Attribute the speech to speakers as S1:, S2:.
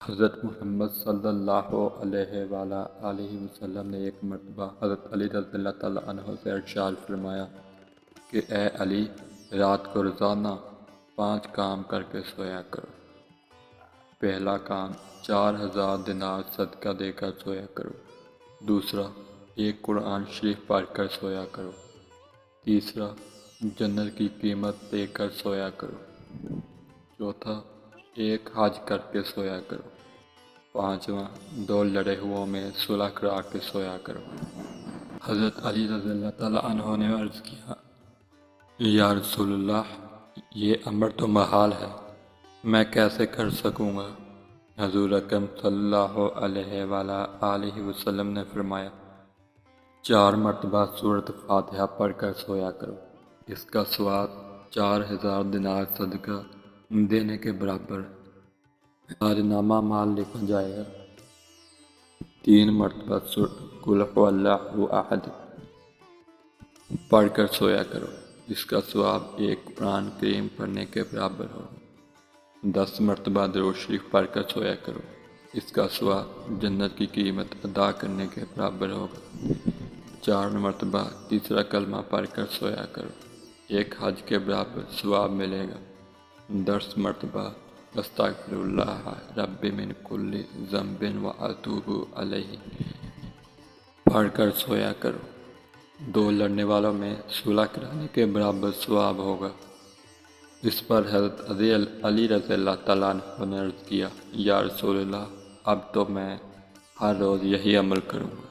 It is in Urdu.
S1: حضرت محمد صلی اللہ علیہ وآلہ وسلم نے ایک مرتبہ حضرت علی رضی اللہ تعالیٰ عنہ سے ارشاد فرمایا کہ اے علی، رات کو روزانہ 5 کام کر کے سویا کرو۔ پہلا کام 4000 دینار صدقہ دے کر سویا کرو۔ دوسرا، ایک قرآن شریف پڑھ کر سویا کرو۔ تیسرا، جنت کی قیمت دے کر سویا کرو۔ چوتھا، ایک حج کر کے سویا کرو۔ پانچواں، 2 لڑے ہوا میں صلح کرا کے سویا کرو۔ حضرت علی رضی اللہ تعالیٰ عنہ نے عرض کیا، یا رسول اللہ، یہ امر تو محال ہے، میں کیسے کر سکوں گا؟ حضور اکرم صلی اللہ علیہ وآلہ وسلم نے فرمایا، 4 مرتبہ سورۃ فاتحہ پڑھ کر سویا کرو، اس کا ثواب 4000 دینار صدقہ دینے کے برابر نامہ مال لکھا جائے گا۔ 3 مرتبہ قل هو اللہ احد پڑھ کر سویا کرو، اس کا ثواب ایک قرآن کریم پڑھنے کے برابر ہو۔ 10 مرتبہ درود شریف پڑھ کر سویا کرو، اس کا ثواب جنت کی قیمت ادا کرنے کے برابر ہوگا۔ 4 مرتبہ تیسرا کلمہ پڑھ کر سویا کرو، ایک حج کے برابر ثواب ملے گا۔ 10 مرتبہ استغفر اللہ ربی من کل ذنب واتوب الیہ پڑھ کر سویا کرو، 2 لڑنے والوں میں صلح کرانے کے برابر ثواب ہوگا۔ اس پر حضرت علی رضی اللہ تعالیٰ عنہ نے عرض کیا، یا رسول اللہ، اب تو میں ہر روز یہی عمل کروں گا۔